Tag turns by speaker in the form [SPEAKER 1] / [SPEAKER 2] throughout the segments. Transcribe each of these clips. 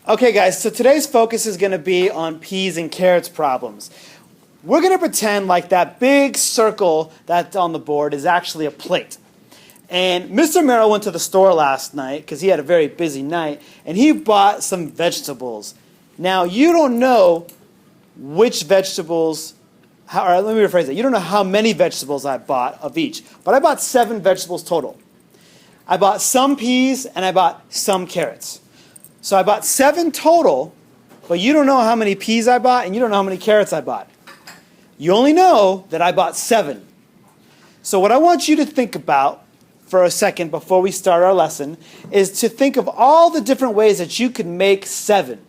[SPEAKER 1] Okay guys, so today's focus is going to be on peas and carrots problems. We're going to pretend like that big circle that's on the board is actually a plate. And Mr. Merrill went to the store last night because he had a very busy night and he bought some vegetables. Now you don't know which vegetables, or let me rephrase that, you don't know how many vegetables I bought of each, but I bought 7 vegetables total. I bought some peas and I bought some carrots. So I bought 7 total, but you don't know how many peas I bought and you don't know how many carrots I bought. You only know that I bought 7. So what I want you to think about for a second before we start our lesson is to think of all the different ways that you could make 7.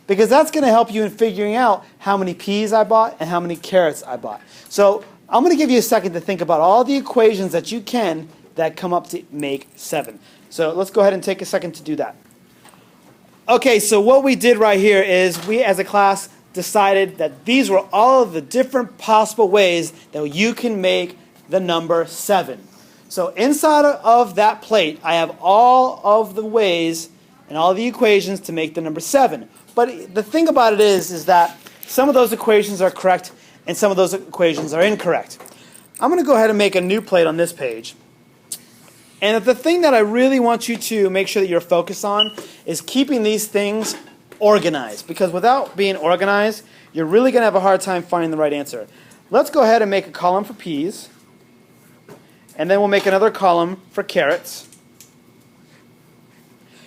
[SPEAKER 1] Because that's going to help you in figuring out how many peas I bought and how many carrots I bought. So I'm going to give you a second to think about all the equations that you can that come up to make 7. So let's go ahead and take a second to do that. Okay, so what we did right here is we as a class decided that these were all of the different possible ways that you can make the number 7. So inside of that plate, I have all of the ways and all the equations to make the number 7. But the thing about it is that some of those equations are correct and some of those equations are incorrect. I'm going to go ahead and make a new plate on this page. And the thing that I really want you to make sure that you're focused on is keeping these things organized. Because without being organized, you're really going to have a hard time finding the right answer. Let's go ahead and make a column for peas. And then we'll make another column for carrots.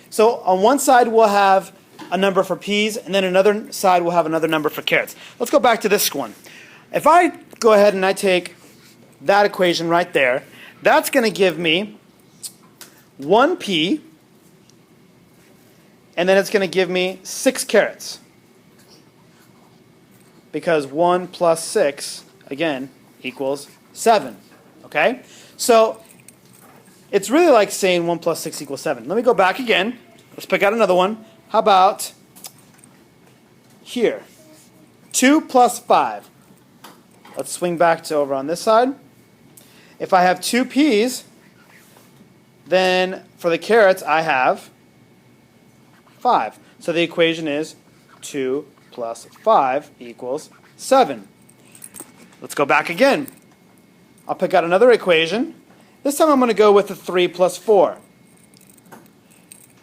[SPEAKER 1] So on one side we'll have a number for peas, and then another side we'll have another number for carrots. Let's go back to this one. If I go ahead and I take that equation right there, that's going to give me 1 pea, and then it's going to give me 6 carrots. Because 1 plus 6, again, equals 7. Okay? So, it's really like saying 1 plus 6 equals 7. Let me go back again. Let's pick out another one. How about here? 2 plus 5. Let's swing back to over on this side. If I have 2 peas, then for the carrots I have 5. So the equation is 2 plus 5 equals 7. Let's go back again. I'll pick out another equation. This time I'm going to go with the 3 plus 4.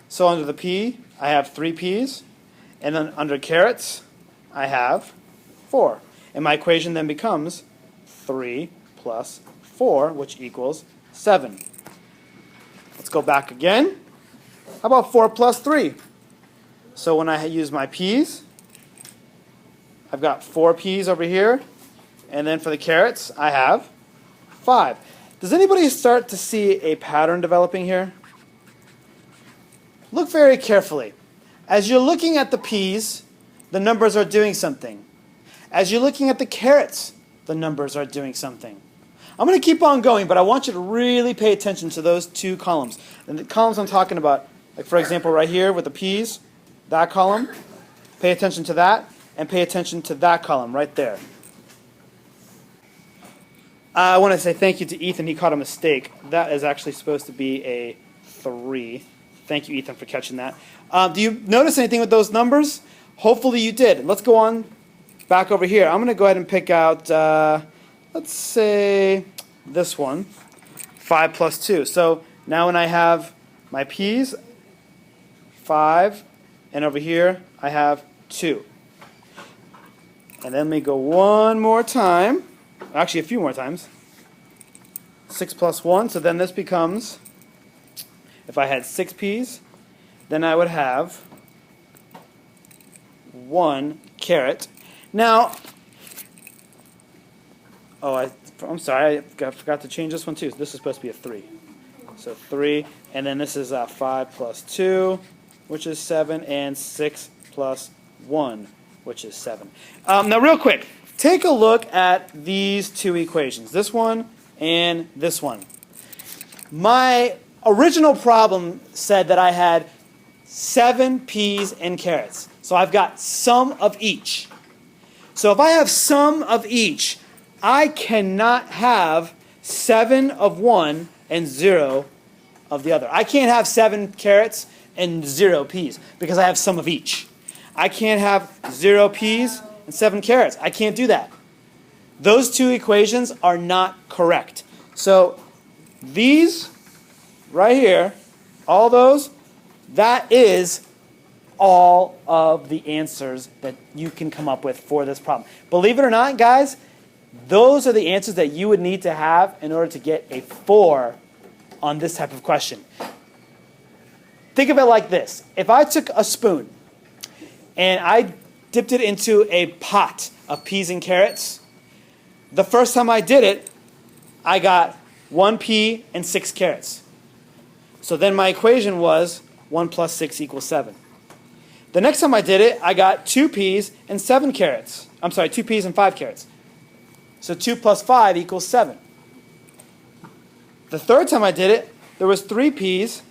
[SPEAKER 1] So under the pea, I have 3 peas. And then under carrots, I have 4. And my equation then becomes 3 plus 4, which equals 7. Let's go back again. How about 4 plus 3? So when I use my peas, I've got 4 peas over here. And then for the carrots, I have 5. Does anybody start to see a pattern developing here? Look very carefully. As you're looking at the peas, the numbers are doing something. As you're looking at the carrots, the numbers are doing something. I'm going to keep on going, but I want you to really pay attention to those 2 columns. And the columns I'm talking about, like for example right here with the peas, that column, pay attention to that, and pay attention to that column right there. I want to say thank you to Ethan. He caught a mistake. That is actually supposed to be a 3. Thank you, Ethan, for catching that. Do you notice anything with those numbers? Hopefully you did. Let's go on back over here. I'm going to go ahead and pick out, let's say this one, 5 plus 2. So now when I have my peas, 5, and over here I have 2. And then let me go one more time. Actually, a few more times. 6 plus 1, so then this becomes, if I had 6 peas, then I would have 1 carrot. Now, I'm sorry, I forgot to change this one too. This is supposed to be a 3. So 3, and then this is 5 plus 2, which is 7, and 6 plus 1, which is 7. Now real quick, take a look at these 2 equations, this one and this one. My original problem said that I had 7 peas and carrots. So I've got some of each. So if I have some of each, I cannot have 7 of one and 0 of the other. I can't have 7 carrots and 0 peas because I have some of each. I can't have 0 peas and 7 carrots. I can't do that. Those two equations are not correct. So these right here, all those, that is all of the answers that you can come up with for this problem. Believe it or not, guys, those are the answers that you would need to have in order to get a 4 on this type of question. Think of it like this. If I took a spoon and I dipped it into a pot of peas and carrots, the first time I did it, I got 1 pea and 6 carrots. So then my equation was 1 plus 6 equals 7. The next time I did it, I got 2 peas and 7 carrots. I'm sorry, 2 peas and 5 carrots. So 2 plus 5 equals 7. The third time I did it, there was 3 peas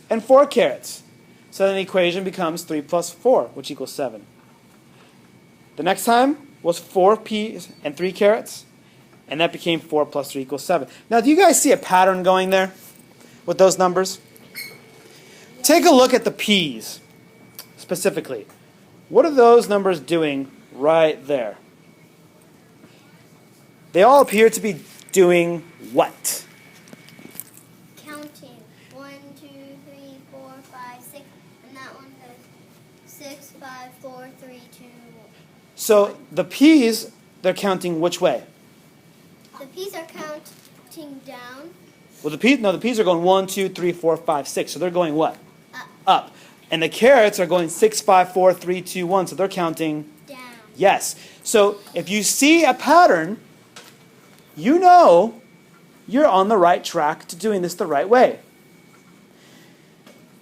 [SPEAKER 1] and 4 carrots. So then the equation becomes 3 plus 4, which equals 7. The next time was 4 peas and 3 carrots, and that became 4 plus 3 equals 7. Now, do you guys see a pattern going there with those numbers? Take a look at the peas specifically. What are those numbers doing right there? They all appear to be doing what?
[SPEAKER 2] Counting. 1, 2, 3, 4, 5, 6. And that one goes 6, 5, 4, 3, 2.
[SPEAKER 1] So the peas, they're counting which way?
[SPEAKER 2] The peas are counting down.
[SPEAKER 1] Well, the peas are going 1, 2, 3, 4, 5, 6. So they're going what?
[SPEAKER 2] Up.
[SPEAKER 1] Up. And the carrots are going 6, 5, 4, 3, 2, 1. So they're counting
[SPEAKER 2] Down.
[SPEAKER 1] yes. So if you see a pattern, you know you're on the right track to doing this the right way.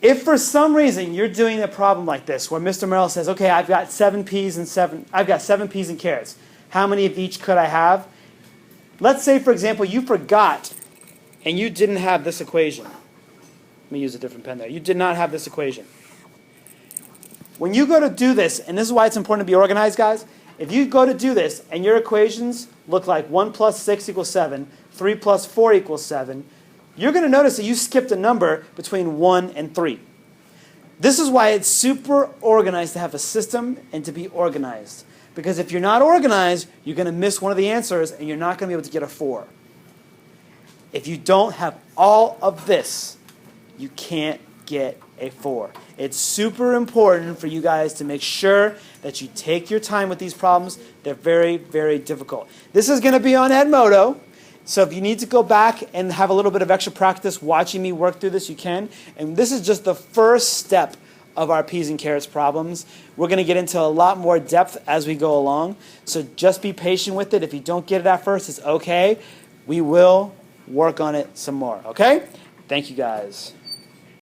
[SPEAKER 1] If for some reason you're doing a problem like this, where Mr. Merrill says, okay, I've got 7 peas and carrots. How many of each could I have? Let's say, for example, you forgot and you didn't have this equation. Let me use a different pen there. You did not have this equation. When you go to do this, and this is why it's important to be organized, guys, if you go to do this and your equations look like 1 plus 6 equals 7, 3 plus 4 equals 7, you're going to notice that you skipped a number between 1 and 3. This is why it's super organized to have a system and to be organized. Because if you're not organized, you're going to miss one of the answers and you're not going to be able to get a 4. If you don't have all of this, you can't get a 4. It's super important for you guys to make sure that you take your time with these problems. They're very, very difficult. This is going to be on Edmodo. So if you need to go back and have a little bit of extra practice watching me work through this, you can. And this is just the first step of our peas and carrots problems. We're going to get into a lot more depth as we go along. So just be patient with it. If you don't get it at first, it's okay. We will work on it some more, okay? Thank you, guys.